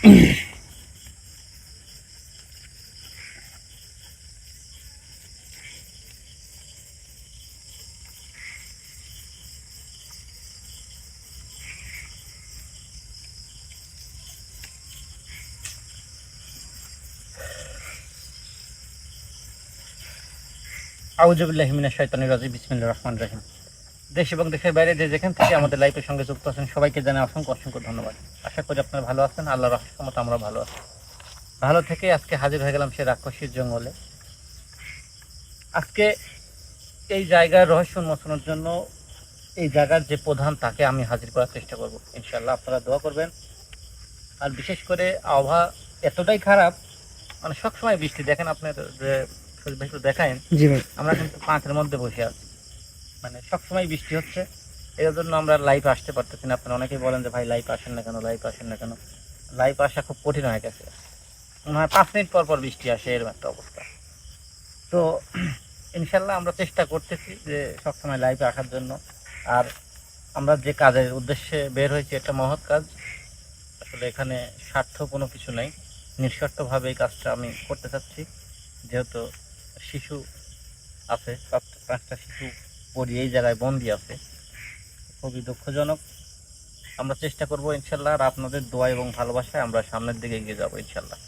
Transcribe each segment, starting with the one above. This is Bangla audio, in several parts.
আউযুবিল্লাহি মিনাশ শাইতানির রাজিম। বিসমিল্লাহির রহমানির রহিম। দেশ এবং দেশের বাইরে যে যেখান থেকে আমাদের লাইভের সঙ্গে যুক্ত আছেন সবাইকে জানাই অসংখ্য অসংখ্য ধন্যবাদ। আশা করি আপনারা ভালো আছেন, আল্লাহর রহমতে আমরা ভালো আছি। ভালো থেকে আজকে হাজির হয়ে গেলাম সেই রাক্ষসীর জঙ্গলে। আজকে এই জায়গার রহস্য উন্মোচনের জন্য এই জায়গার যে প্রধান তাকে আমি হাজির করার চেষ্টা করব ইনশাআল্লাহ। আপনারা দোয়া করবেন। আর বিশেষ করে আবহাওয়া এতটাই খারাপ, মানে সবসময় বৃষ্টি। দেখেন আপনার যে একটু দেখায়েন, জি ভাই, আমরা কিন্তু পাঁচের মধ্যে বসে আছি, মানে সবসময় বৃষ্টি হচ্ছে। এর জন্য আমরা লাইভ আসতে পারতেছি না। আপনারা অনেকেই বলেন যে ভাই লাইভ আসেন না কেন, লাইভ আসেন না কেন। লাইভ আসা খুব কঠিন হয়ে গেছে। মনে হয় 5 মিনিট পর পর বৃষ্টি আসে, এরকম একটা অবস্থা। তো ইনশাল্লাহ আমরা চেষ্টা করতেছি যে সবসময় লাইভে আসার জন্য। আর আমরা যে কাজের উদ্দেশ্যে বের হয়েছি একটা মহৎ কাজ। আসলে এখানে স্বার্থ কোনো কিছু নাই, নিঃস্বার্থভাবে এই কাজটা আমি করতে চাচ্ছি। যেহেতু শিশু আছে, 5টা শিশু পড়ি এই জায়গায় বন্দি আছে, খুবই দুঃখজনক। আমরা চেষ্টা করব ইনশাল্লাহ, আর আপনাদের দোয়া এবং ভালোবাসায় আমরা সামনের দিকে এগিয়ে যাবো ইনশাল্লাহ।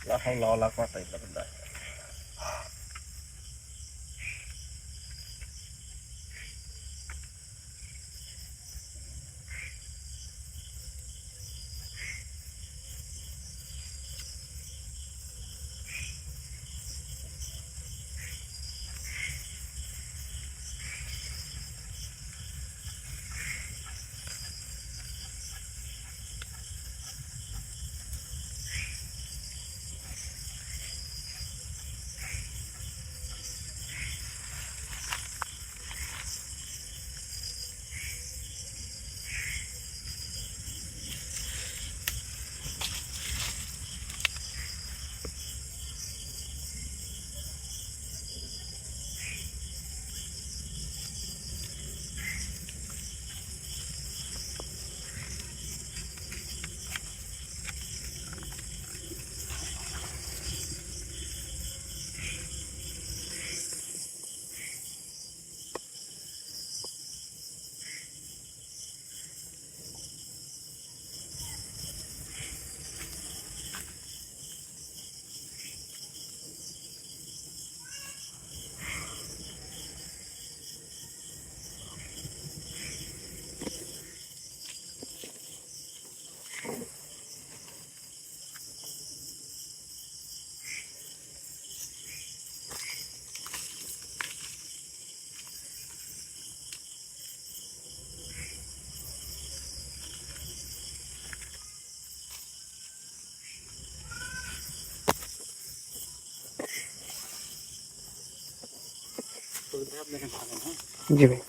লা হাওলা ওয়ালা কুওয়াতা ইল্লা বিল্লাহ। জি ভাই।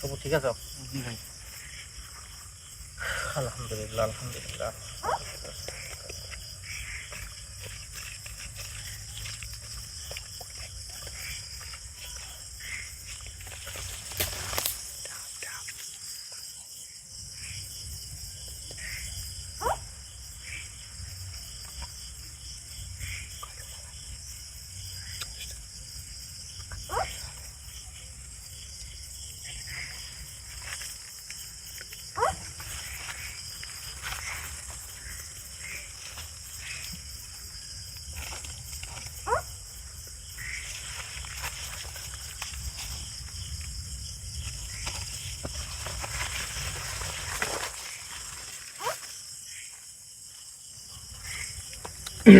তবু ঠিক আছে? জি ভাই, আলহামদুলিল্লাহ আলহামদুলিল্লাহ। বাবু,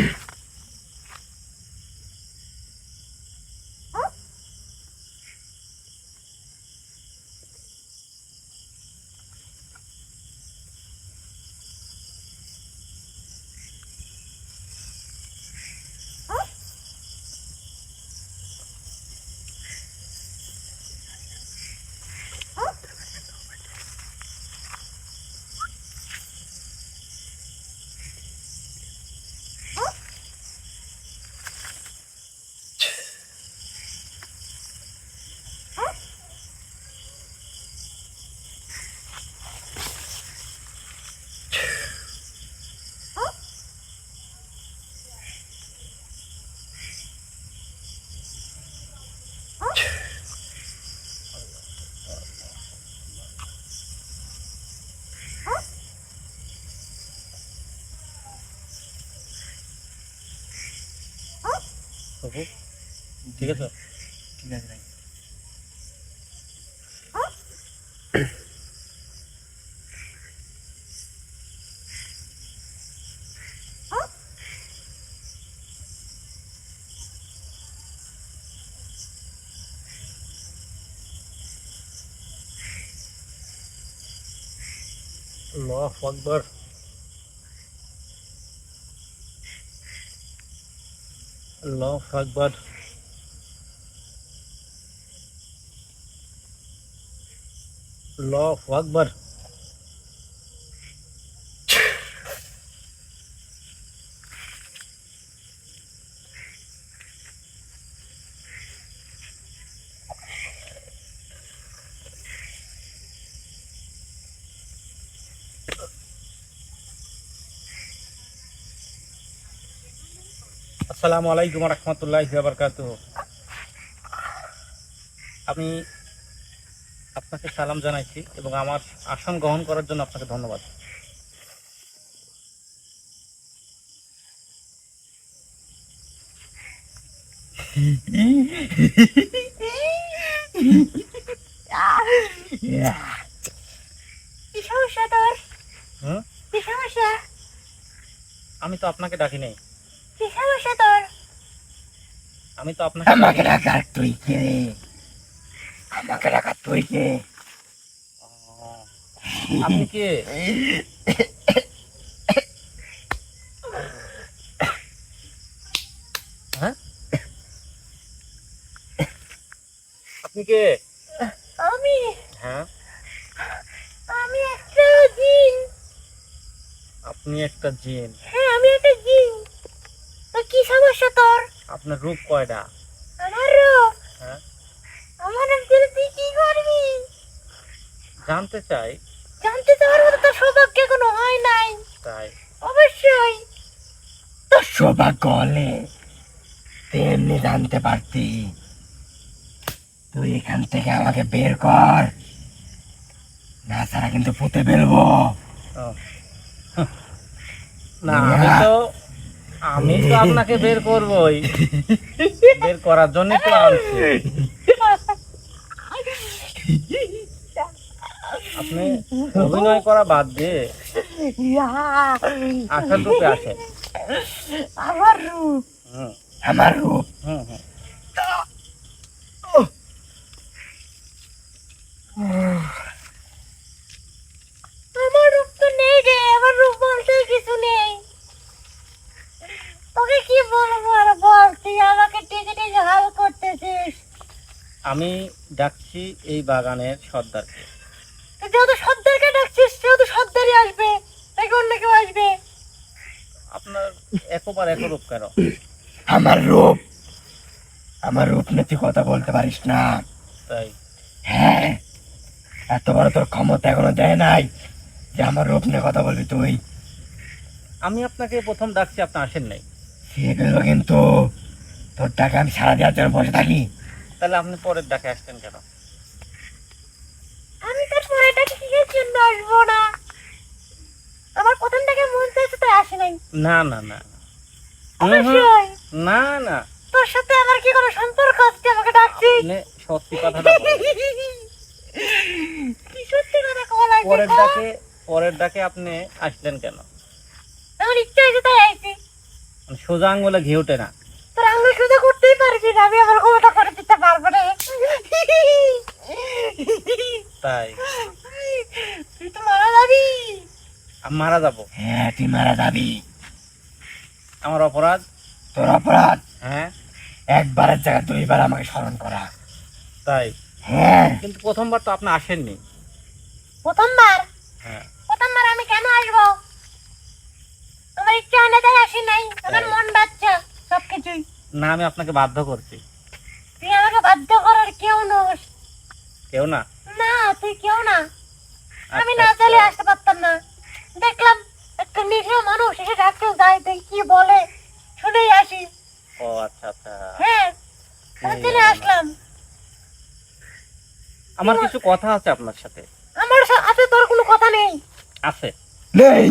ঠিক আছে? ঠিক আছে ভাই। আল্লাহু আকবার। আল্লাহু আকবার। আল্লাহু আকবার। আসসালামু আলাইকুম ওয়া রাহমাতুল্লাহি ওয়া বারাকাতুহু। আমি আপনাকে সালাম জানাইছি এবং আমার আসন গ্রহণ করার জন্য আপনাকে ধন্যবাদ। কি সমস্যা তোর? হুম? কি সমস্যা? আমি তো আপনাকে ডাকি নাই। কি সমস্যা তোর? আমি তো আপনাকে আমাকে রাখা তুই কে? আমাকে রাখা তুই কে? ও, আপনি কে? হ্যাঁ, আপনি কে? আমি হ্যাঁ, আমি একটা জিন। আপনি একটা জিন। হ্যাঁ, আমি একটা জিন। তো কি সমস্যা তোর? আপনার রূপ কয়টা? আমার রূপ, হ্যাঁ, আমার রূপ দিয়ে তুই কি করবি? জানতে চাই। জানতে চাওয়ার মতো তোর সৌভাগ্য কোনো হয় নাই। তাই অবশ্যই। তোর সৌভাগ্য হলে তুই এমনি জানতে পারতি। তুই এখান থেকে আমাকে বের কর, না ছাড়া কিন্তু পুঁতে ফেলবো। ও, না আমি তো আপনাকে বের করবই। বের করার জন্যই তো আনছি। আপনি অভিনয় করা বাদ দিয়ে আসল রূপে আসেন। আমার রূপ, হুম আমার রূপ হুম হুম। আমার রূপ তো নেই রে। আমার রূপ বলতে কিছু নেই। তোকে কি বলবো আর বল, তুই আমাকে টিকিটে হাল করতেছিস। আমি ডাকছি এই বাগানের সর্দারকে। তুই যেহেতু সর্দারকে ডাকছিস সেহেতু সর্দারই আসবে, নাকি অন্য কেউ আসবে? আপনার একবার একরূপ কেন? আমার রূপ আমার রূপ নিয়ে তুই কথা বলতে পারিস না। তাই হ্যাঁ, এত বড় তোর ক্ষমতা এখনো দেয় নাই যে আমার রূপ নিয়ে কথা বলবি তুই। আমি আপনাকে প্রথম ডাকছি, আপনি আসেন নাই। সেগুলো কিন্তু তোর টাকা আমি সারা দেওয়ার জন্য বসে থাকি। তাহলে আপনি পরের ডাকে আসছেন কেন? আমি তোর পরেটা কিসের জন্য আসবো না? আমার প্রথম থেকে মন চাইছে তাই আসে নাই। না না না অবশ্যই। না না, তোর সাথে আমার কি কোনো সম্পর্ক আছে আমাকে ডাকছিস? আপনি সত্যি কথাটা বলেন। কি সত্যি কথা কলা পরের ডাকে আপনি আসলেন কেন? আমার ইচ্ছা হয়েছে তাই আইছি। মানে সোজা আঙ্গুলে ঘি ওঠে না। তোর আঙুল সোজা করতেই পারবি না, আমি আমার ক্ষমতা করে দিতে পারবো না। তাই তুই তো মারা যাবি। আমি মারা যাবো? হ্যাঁ তুই মারা যাবি। আমার অপরাধ? তোর অপরাধ হ্যাঁ। একবারের জায়গায় দুইবার আমাকে স্মরণ করা। তাই? হ্যাঁ কিন্তু প্রথমবার তো আপনি আসেননি। প্রথমবার? হ্যাঁ। প্রথমবার আমি কেন আসবো? আমার ইচ্ছা হয় না তাই আসি নাই, আমার তাই? মন বাচ্চা সবকিছুই। না, আমি আপনাকে বাধ্য করছি। তুই আমাকে বাধ্য করার কেউ নস। কেউ না? না, তুই কেউ না। আমি আচ্ছা, না আচ্ছা। চাইলে আসতে পারতাম না। দেখলাম একটা নিরীহ মানুষ এসে ডাক্তার যায়, তাই কি বলে শুনেই আসি। ও আচ্ছা আচ্ছা। হ্যাঁ, তাই চলে আসলাম। আমার কিছু কথা আছে আপনার সাথে। আমার সাথে তোর কোনো কথা নেই। আছে। নেই।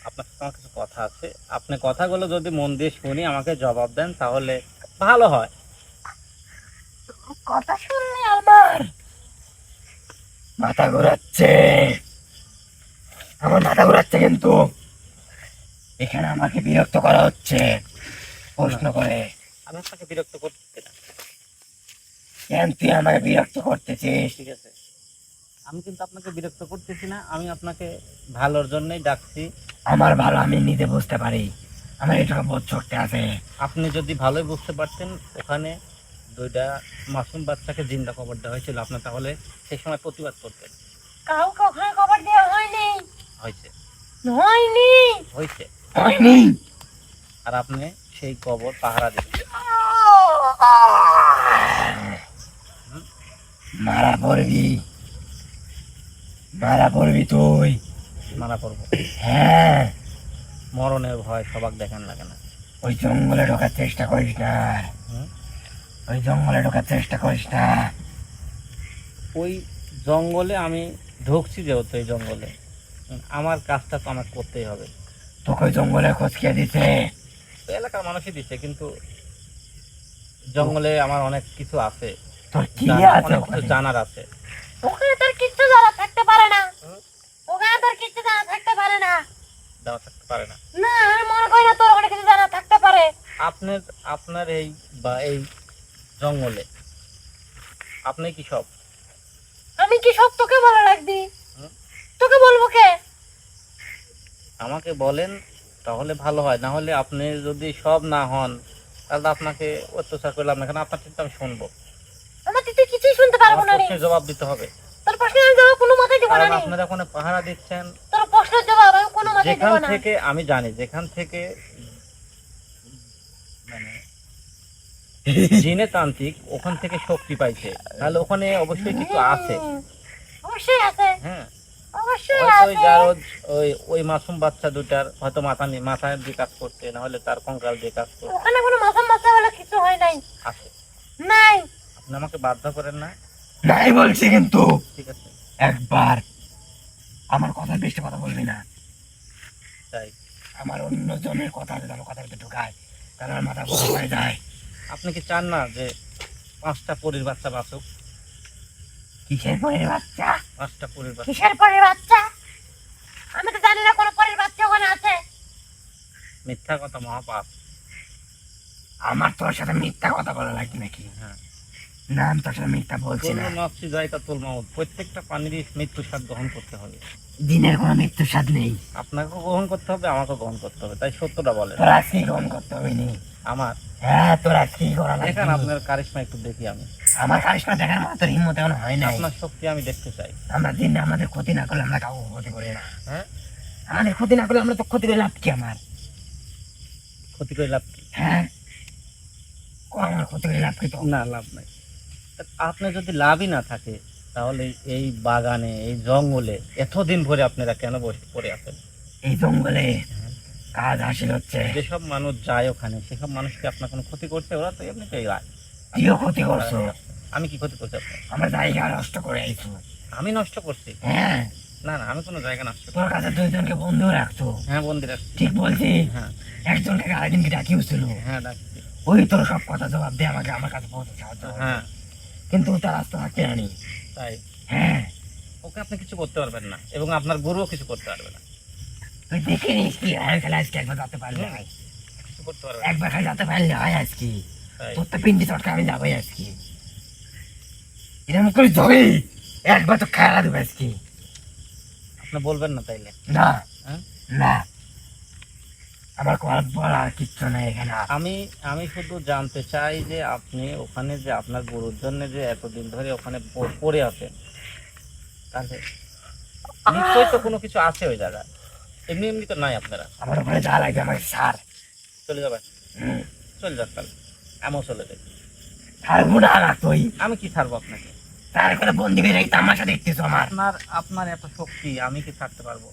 আপনার সাথে আমার কিছু কথা আছে। আপনি কথাগুলো যদি মন দিয়ে শুনি আমাকে জবাব দেন তাহলে ভালো হয়। কথা শুনলে আমার মাথা ঘোরাচ্ছে, আমার মাথা ঘোরাচ্ছে, কিন্তু এখানে আমাকে বিরক্ত করা হচ্ছে প্রশ্ন করে। আমি আপনাকে বিরক্ত করতে না। কেন তুই আমাকে বিরক্ত করতেছিস? ঠিক আছে, আমি কিন্তু আপনাকে বিরক্ত করতেছি না, আমি আপনাকে ভালোর জন্যই ডাকছি। আমার ভালো আমি নিজে বুঝতে পারি, আমার এটুকু বোধ শক্তি আছে। আপনি যদি ভালোই বুঝতে পারতেন ওখানে দুইটা মাসুম বাচ্চাকে জিন্দা কবর দেওয়া হয়েছিল, আপনি তাহলে সেই সময় প্রতিবাদ করতেন। কাউকে ওখানে খবর দেওয়া হয়নি। হয়েছে? হয়নি। হয়েছে। হয়নি। আর আপনি সেই কবর পাহারা দিচ্ছেন। মারা পড়বি, মারা পড়বি তুই। মারা পড়বো? হ্যাঁ, মরণের ভয় সবাক দেখেন লাগে না। ওই জঙ্গলে ঢোকার চেষ্টা করিস না, হুম? ওই জঙ্গলে ঢোকার চেষ্টা করিস না। ওই জঙ্গলে আমি ঢুকছি যেহেতু এই জঙ্গলে, আমার কাজটা তো আমার করতেই হবে। তোকে ওই জঙ্গলে খোঁজ কে দিতে? তো এলাকার মানুষই দিচ্ছে, কিন্তু জঙ্গলে আমার অনেক কিছু আছে, তোর কি আছে অনেক কিছু ওখানে? জানার আছে। ওখানে তোর কিচ্ছু জানা থাকতে পারে না। হুম? ওখানে তোর কিচ্ছু জানা থাকতে পারে না। জানা থাকতে পারে না? না, আমি মনে করি না তোর ওখানে কিছু জানা থাকতে পারে। আপনার আপনার এই বা এই জঙ্গলে আপনি কি সব? আমি কি সব তোকে বলে রাখবি? হুম? তোকে বলবো কে? আমাকে বলেন তাহলে ভালো হয়, না হলে আপনি যদি সব না হন তাহলে আপনাকে অত্যাচার করলাম না, কেন আপনার চিন্তা আমি শুনবো। আমার তুই কিছুই শুনতে পারবো আমার না রে। প্রশ্নের জবাব দিতে হবে। তোর প্রশ্নের আমি জবাব কোনো মতেই দেবো না কারণ রে। আপনারা ওখানে পাহারা দিচ্ছেন, তোর প্রশ্নের জবাব আমি কোনো মতেই যেখান দেবো না। থেকে আমি জানি, যেখান থেকে মানে জিনে তান্ত্রিক ওখান থেকে শক্তি পাইছে, তাহলে ওখানে অবশ্যই কিছু আছে। অবশ্যই আছে, হ্যাঁ, অবশ্যই হয়তো ওই আছে। যার ওই মাসুম বাচ্চা দুটার হয়তো মাথা দিয়ে কাজ করছে, না হলে তার কঙ্কাল দিয়ে কাজ করছে। ওখানে কোনো মাথা মাথা বলে কিছু হয় নাই। আছে। নাই। আপনি আমাকে বাধ্য করেন না। নাই বলছি, কিন্তু ঠিক আছে? একবার আমার কথা বেশি কথা বলবি না। তাই? আমার অন্য জনের কথা যদি আমার কথা ভিতরে ঢুকায় তাহলে আমার মাথা গরম হয়ে যায়। আপনি কি চান না যে 5টা পরীর বাচ্চা বাঁচুক? কিসের পরের বাচ্চা? 5টা পরীর বাচ্চা। কিসের পরের বাচ্চা? আমি তো জানি না কোনো পরের বাচ্চা ওখানে আছে। মিথ্যা কথা মহাপাপ। আমার তোর সাথে মিথ্যা কথা বলা লাগবে নাকি? হ্যাঁ। না, আমি তোর সাথে মিথ্যা বলছি না। কুল্লু নাফসি যায়কাতুল মাউত, প্রত্যেকটা প্রাণীরই মৃত্যু স্বাদ গ্রহণ করতে হবে। দিনের কোনো মৃত্যুর স্বাদ নেই। আপনাকেও গ্রহণ করতে হবে, আমাকেও গ্রহণ করতে হবে, তাই সত্যটা বলেন। তোর আজকেই গ্রহণ করতে হবে নি। আমার হ্যাঁ, তোর আজকেই করা লাগবে। দেখেন আপনার কারিশমা একটু দেখি আমি। আমার কারিশমা দেখার মতো তোর হিম্মত এখন হয় নাই। আপনার শক্তি আমি দেখতে চাই। আমরা দিন আমাদের ক্ষতি না করলে আমরা কাউকে ক্ষতি করি না। হ্যাঁ, আমাদের ক্ষতি না করলে আমরা তো ক্ষতি করে লাভ কি আমার? ক্ষতি করে লাভ কি? হ্যাঁ, আমার ক্ষতি করে লাভ কি? তো না, লাভ নাই। আপনি যদি লাভই না থাকে তাহলে এই বাগানে, এই জঙ্গলে এতদিন ধরে আপনারা কেন বসে পড়ে আছেন? এই জঙ্গলে কাজ হাসিল হচ্ছে, যেসব মানুষ যায় ওখানে সেসব মানুষকে আপনার কোনো ক্ষতি করছে? ওরা তো এমনিতেই যায়। তুইও ক্ষতি করছো। আমি কি ক্ষতি করছি আপনার? আমার জায়গা নষ্ট করে আইছো। আমি নষ্ট করছি? হ্যাঁ, না না, আমি কোনো জায়গা নষ্ট করি। তোর কাছে দুইজনকে বন্ধু রাখতো। হ্যাঁ, বন্দি রাখছি। ঠিক বলছি? হ্যাঁ একজনকে আরেকজনকে ডাকিয়েছিল। হ্যাঁ, রাখছি। ওই তোর সব কথা জবাব দিয়ে আমাকে আমার কাছে পৌঁছে সাহায্য করে। হ্যাঁ, কিন্তু তার রাস্তা থাকতে আনি। তাই? হ্যাঁ, ওকে আপনি কিছু করতে পারবেন না, এবং আপনার গুরুও কিছু করতে পারবে না। তুই দেখে নিস কি হয়, খেলা আজকে একবার যাতে পারলে হয়। কিছু করতে পারবে না। একবার খালি যাতে পারলে হয় আজকে, তাই তোর তো পিন্ডি চটকা আমি যাবোই আজকে, এরকম করে যাবে একবার তো খাওয়া দেবো আজকে। আপনি বলবেন না তাইলে? না হ্যাঁ? না, আমার কথা বলার কিচ্ছু নাই এখানে। আমি আমি শুধু জানতে চাই যে আপনি ওখানে যে আপনার গরুর জন্য যে এতদিন ধরে ওখানে পড়ে আছেন, তাহলে নিশ্চয়ই তো কোনো কিছু আছে ওই জায়গায়, এমনি এমনি তো নাই আপনারা। আমার ওখানে যা লাগবে আমাকে সার। চলে যাবেন? চলে যান তাহলে, এমন চলে যাই। ছাড়বো না না তুই, আমি কি ছাড়বো আপনাকে? তার করে বন্দি করে এই তামাশা দেখতেছো আমার। আপনার আপনার এত শক্তি, আমি কি ছাড়তে পারবো?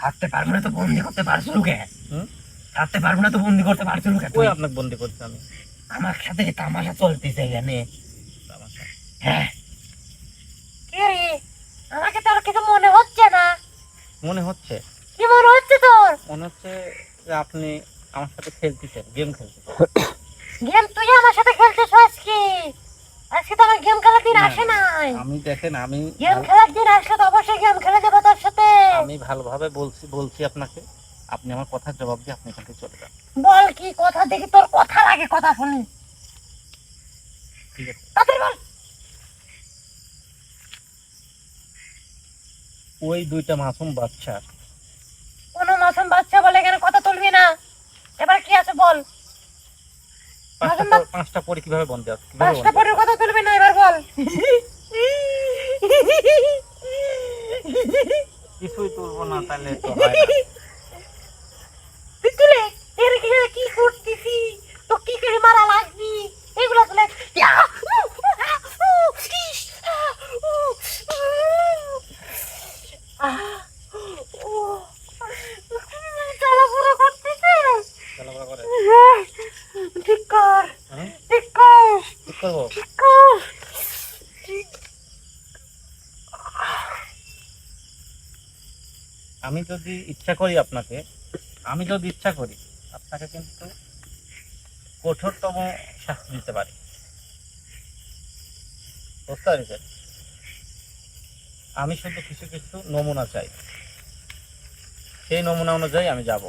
থাকতে পারবো না তো বন্দি করতে পারছো লোকে? হুম? থাকতে পারবো না তো বন্দি করতে পারছো লোকে? ওই আপনাকে বন্দি করছি আমি। আমার সাথে কি তামাশা চলতেছে এখানে? তামাশা। হ্যাঁ, কে রে? আমাকে তোর কিছু মনে হচ্ছে না। মনে হচ্ছে, কি মনে হচ্ছে তোর? মনে হচ্ছে যে আপনি আমার সাথে খেলতেছেন, গেম খেলতেছেন। গেম তুই আমার সাথে খেলতেছ আজকে? আজকে তো আমার গেম খেলার দিন না, আসে নাই। আমি দেখেন, আমি গেম খেলার দিন আসলে তো অবশ্যই গেম খেলে যাবো তোর সাথে। আমি ভালোভাবে বলছি আপনাকে, আপনি আমার কথার জবাব দিয়ে আপনি এখান থেকে চলে যান। বল কি কথা, দেখি তোর কথা লাগে, কথা শুনি। ঠিক আছে? তাড়াতাড়ি বল। ওই দুইটা মাসুম বাচ্চা, কোনো মাসুম বাচ্চা বলে এখানে কথা তুলবি না। এবার কি আছে বল। মাসুম বাচ্চা- পাঁচটা পরে কিভাবে বন্ধ আছে? পাঁচটা পরের কথা তুলবি না, এবার বল। কিছুই তুলবো না, তাহলে তো হয় না। তুই তুলে এর কি করতেছি, তো কি করে মারা লাগবি এগুলো তুলে। চলাফেরা করতেছে। চলাফেরা করে? ঠিক কর, হ্যাঁ? ঠিক কর, ঠিক করবো? ঠিক কর। আমি যদি ইচ্ছা করি আপনাকে, আমি যদি ইচ্ছা করি আপনাকে কিন্তু কঠোরতম শাস্তি দিতে পারি, বুঝতে পারছেন? আমি শুধু কিছু কিছু নমুনা চাই, সেই নমুনা অনুযায়ী আমি যাব।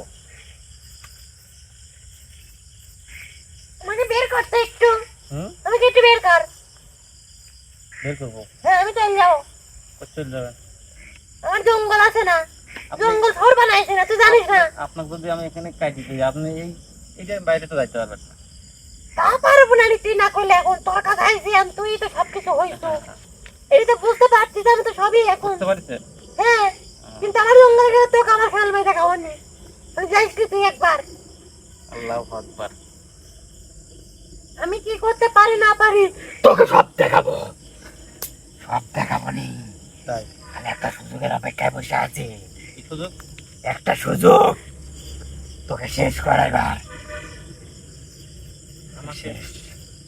মানে বের করতে একটু, হুম? আমাকে একটু বের কর। বের করবো? হ্যাঁ আমি চলে যাবো। চলে যাবেন। আমার জঙ্গল আছে না, আপনি- জঙ্গল ঘর বানাইছে না, তুই জানিস না? আপনাকে যদি আমি এখানে কাটি দিই, আপনি এই যে বাইরে তো যাইতে পারবেন না। তা পারবো না রে, তুই না করলে। এখন তোর কাছে আইসি আমি, তুই তো সবকিছু হইতো। এটা তো বুঝতে পারছিস, আমি তো সবই এখন। বুঝতে পারছেন? হ্যাঁ, কিন্তু আমার জঙ্গলে গেলে তোকে আমার খেয়াল মেয়ে দেখা হয়নি। তুই যাইস কি তুই একবার? আল্লাহু আকবার। আমি কি করতে পারি না পারি তোকে সব দেখাবো, সব দেখাবো নি। তাই? আমি একটা সুযোগের অপেক্ষায় বসে আছি, কি সুযোগ? একটা সুযোগ তোকে শেষ করাইবার। আমাকে,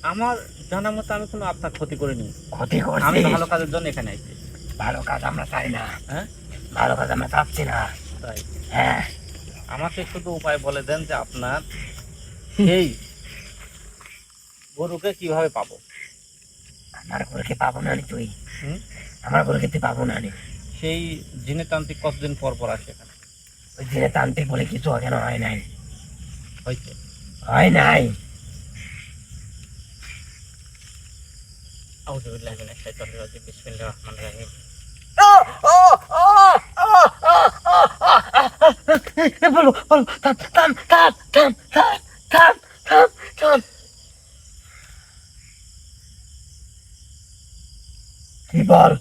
আমার জানা মতো আমি কোনো আপনার ক্ষতি করিনি। ক্ষতি আমি করছিস? ভালো কাজের জন্য এখানে আইছি। ভালো কাজ আমরা চাই না, হ্যাঁ? ভালো কাজ আমরা চাচ্ছি না। তাই হ্যাঁ, আমাকে শুধু উপায় বলে দেন যে আপনার সেই গরুকে কিভাবে পাবো। আমার গরুকে পাবো না নি তুই, হুম? আমার গরুকে তুই পাবো না নি। সেই জিনের তান্ত্রিক কতদিন পর পর আসে এখানে? ওই দিনে তান্ত্রিক বলে কিছু কেন হয় নাই, হয়েছে? হয় নাই। আউযুবিল্লাহি মিনাশ শাইতানির রাজিম, বিসমিল্লাহির রহমানির রহিম। বলো বলো, থাম থাম থাম থাম থাম থাম থাম থাম। কি বল?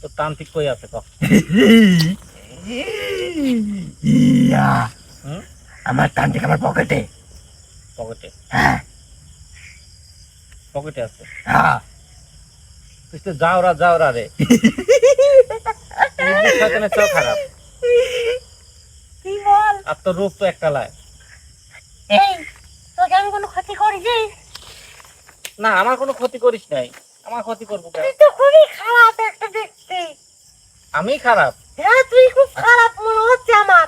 তো তান্ত্রিক কই আছে কখ? ইয়া, হুম? আমার তান্ত্রিক আমার পকেটে। পকেটে? হ্যাঁ পকেটে আছে? হ্যাঁ। তুই তো যাওরা রে, ইবলিস শয়তানের চেয়েও খারাপ। কি বল। আর তোর রূপ তো একটা লাই। এই, তোকে আমি কোনো ক্ষতি করেছি? না, আমার কোনো ক্ষতি করিস নাই। আমার ক্ষতি করবো কেন? তুই তো খুবই খারাপ একটা দেখতে। আমি খারাপ? হ্যাঁ তুই খুব খারাপ মনে হচ্ছে আমার।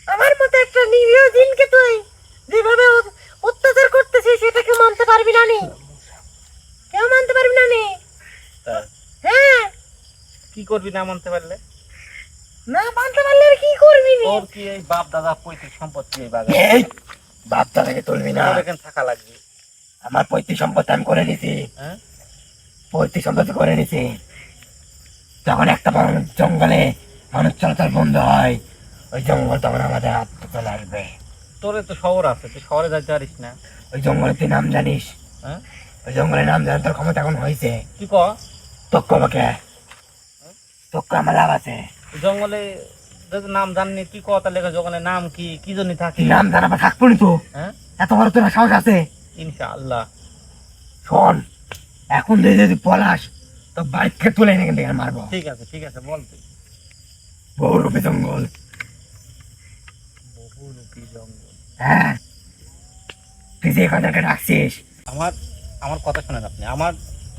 আমার মতো একটা নিরীহ জিনকে তুই যেভাবে অত্যাচার করতেছিস, সেটাকে মানতে পারবি না নি? কেউ মানতে পারবি না নি? তাই? হ্যাঁ, কি করবি না মানতে পারলে? না মানতে পারলে আর কি করবি নি? তোর কি এই বাপ দাদা পৈতৃক সম্পত্তি এই বাগান? এই বাপ দাদাকে তুলবি না। তোর এখানে থাকা লাগবে। আমার পৈতৃক সম্পত্তি আমি করে নিছি, হ্যাঁ, পৈতৃক সম্পত্তি করে নিছি। যখন একটা বড় জঙ্গলে মানুষ চলাচল বন্ধ হয়, ওই জঙ্গল তখন আমাদের হাত চলে আসবে। তোর তো শহর আছে, তুই শহরে যাইতে পারিস না? ওই জঙ্গলে তুই নাম জানিস? হ্যাঁ, ওই জঙ্গলের নাম জানার তোর ক্ষমতা এখন হয়েছে। তুই ক তোকে আমাকে তোকে আমার লাভ আছে। জঙ্গলে যদি নাম জাননি, তুই ক তাহলে জঙ্গলের নাম কি, কি জন্য থাকি? তুই নাম জানাবা থাকবো নি তো? হ্যাঁ, এত বড় তোর সাহস আছে? ইনশাআল্লাহ। শোন, এখন যদি পলাশ তো বাড়ি থেকে তুলে এনে কিন্তু মারবো। ঠিক আছে, ঠিক আছে, বল তুই। বহুরূপী জঙ্গল। বহুরূপী জঙ্গল। হ্যাঁ, তুই যে কথাকে ডাকছিস, আমার আমার কথা শোনেন আপনি, আমার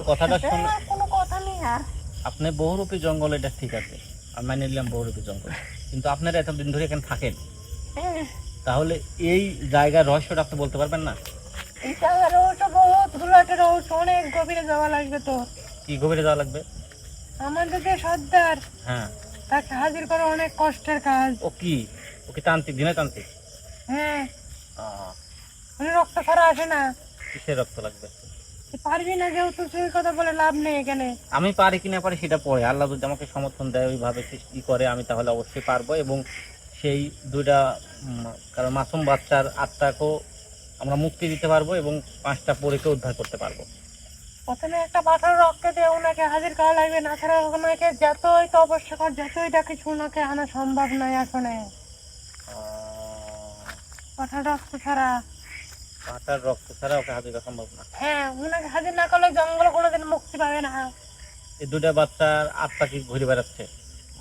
কথাটা শুনে। না, কোনো কথা নেই আর। আপনি বহুরূপী জঙ্গল, এটা ঠিক আছে, আমি মেনে নিলাম বহুরূপী জঙ্গল, কিন্তু আপনারা এতদিন ধরে এখানে থাকেন, হ্যাঁ, তাহলে এই জায়গার রহস্যটা আপনি বলতে পারবেন না? এই জায়গার রহস্য বহুত গুলাটে রহস্য, অনেক গভীরে যাওয়া লাগবে তো। কি গভীরে যাওয়া লাগবে? আমাদের যে সর্দার, হ্যাঁ, তাকে হাজির করা অনেক কষ্টের কাজ। ও কি, ও কি তান্ত্রিক, দিনে তান্ত্রিক? হ্যাঁ, আহ, মানে রক্ত ছাড়া আসে না। কিসের রক্ত লাগবে? তুই পারবি না, যেহেতু সেই কথা বলে লাভ নেই এখানে। আমি পারি কিনা পারি সেটা পরে, আল্লাহ যদি আমাকে সমর্থন দেয়, ওইভাবে সৃষ্টি করে, আমি তাহলে অবশ্যই পারবো। এবং সেই দুইটা কারণ মাসুম বাচ্চার আত্মাকেও আমরা মুক্তি দিতে পারবো এবং 5টা পরীকে উদ্ধার করতে পারবো। প্রথমে একটা পাঠার রক্ত দিয়ে ওনাকে হাজির করা লাগবে, না ছাড়া ওনাকে যতই তপস্যা কর, যতই ডাকিস, ওনাকে আনা সম্ভব নয় আসলে। পাঠার রক্ত ছাড়া। পাটার রক্ত ছাড়া ওকে হাজির করা সম্ভব না। হ্যাঁ, ওনাকে হাজির না করলে জঙ্গল কোনোদিন মুক্তি পাবে না। এই দুইটা বাচ্চার আত্মা কি ঘুরে বেড়াচ্ছে?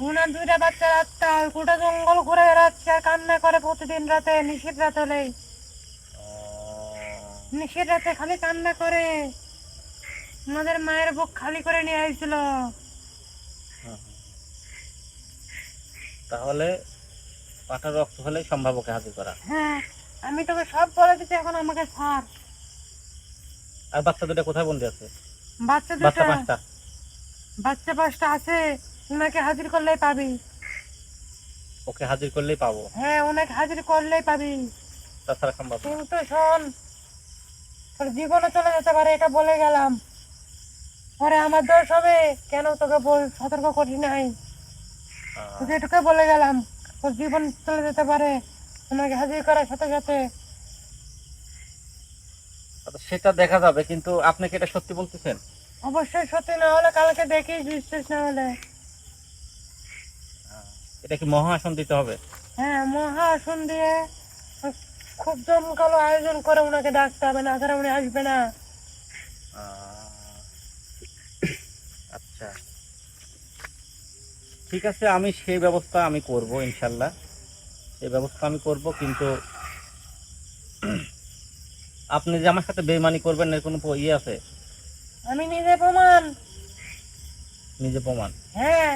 ওনার দুইটা বাচ্চা রাতটা গোটা জঙ্গল ঘুরে বেড়াচ্ছে আর কান্না করে প্রতিদিন রাতে, নিশীর রাত হলেই। নিশীর রাতে খালি কান্না করে। আমাদের মায়ের বুক খালি করে নিয়ে আসছিল। তাহলে পাটার রক্ত হলেই সম্ভব ওকে হাজির করা। হ্যাঁ, আমি তোকে সব বলে দিচ্ছি, এখন আমাকে ছাড়। আর বাচ্চা দুটো কোথায় বন্দি আছে? বাচ্চা বাচ্চা দুটা, 5টা। বাচ্চা 5টা আছে, ওনাকে হাজির করলেই পাবি। ওকে হাজির করলেই পাবো, হ্যাঁ, ওনাকে হাজির করলেই পাবি। তাছাড়া সম্ভব না। কিন্তু শোন, তোর জীবনে চলে যেতে পারে, এটা বলে গেলাম। পরে আমার দোষ হবে, কেন তোকে সতর্ক করি নাই। তোকে এটুকু বলে গেলাম, তোর জীবন চলে যেতে পারে ওনাকে হাজির করার সাথে সাথে। সেটা দেখা যাবে, কিন্তু আপনি কি এটা সত্যি বলতেছেন? অবশ্যই সত্যি, না হলে কালকে দেখিস, বিশ্বাস না হলে। এটা কি মহাসন দিতে হবে? হ্যাঁ, মহাসন দিয়ে খুব জমকালো আয়োজন করে ওনাকে ডাকতে হবে, না ছাড়া উনি আসবে না। আচ্ছা, ঠিক আছে, আমি সেই ব্যবস্থা আমি করব ইনশাল্লাহ, সেই ব্যবস্থা আমি করব। কিন্তু আপনি যে আমার সাথে বেইমানি করবেন এর কোনো ইয়ে আছে? আমি নিজে প্রমাণ। নিজে প্রমাণ? হ্যাঁ,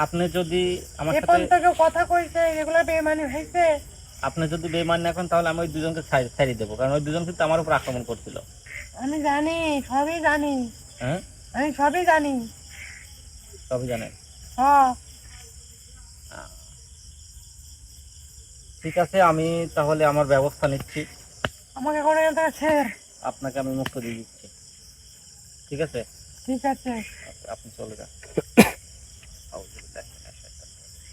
আপনি যদি আমার এখন সাথে থেকে কথা কইছে, এগুলো বেমানি হয়েছে। আপনি যদি বেইমানি না করেন, তাহলে আমি ওই দুজনকে ছাড়িয়ে দেবো, কারণ ওই দুজন কিন্তু আমার উপর আক্রমণ করছিল। আমি জানি, সবই জানি, হ্যাঁ, আমি সবই জানি। সবই জানেন? হ্যাঁ, ঠিক আছে, আমি তাহলে আমার ব্যবস্থা নিচ্ছি, আমাকে কোনো এখান থেকে ছেড়। আপনাকে আমি মুক্ত দিয়ে দিচ্ছি। ঠিক আছে, ঠিক আছে। আচ্ছা, আপনি চলে যান। আউযুবিল্লাহি মিনাশ শাইতানির রাজিম।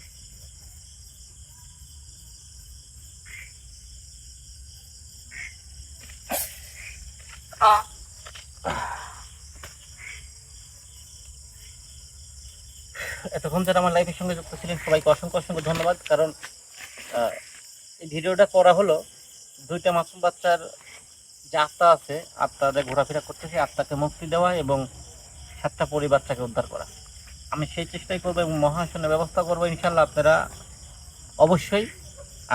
এতক্ষণ যারা আমার লাইফের সঙ্গে যুক্ত ছিলেন সবাইকে অসংখ্য অসংখ্য ধন্যবাদ। কারণ এই ভিডিওটা করা হলো দুইটা মাসুম বাচ্চার যে আত্মা আছে, আত্মাদের ঘোরাফেরা করতেছে, আত্মাকে মুক্তি দেওয়া এবং 7টা পরিবারটাকে উদ্ধার করা। আমি সেই চেষ্টাই করবো এবং মহাসনের ব্যবস্থা করবো ইনশাল্লাহ। আপনারা অবশ্যই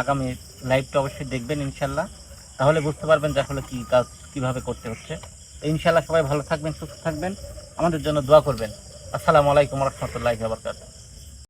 আগামী লাইভটা অবশ্যই দেখবেন ইনশাল্লাহ, তাহলে বুঝতে পারবেন যে আসলে কী কাজ কীভাবে করতে হচ্ছে। ইনশাল্লাহ সবাই ভালো থাকবেন, সুস্থ থাকবেন, আমাদের জন্য দোয়া করবেন। আসসালামু আলাইকুম ওয়া রাহমাতুল্লাহি ওয়া বারাকাতুহু।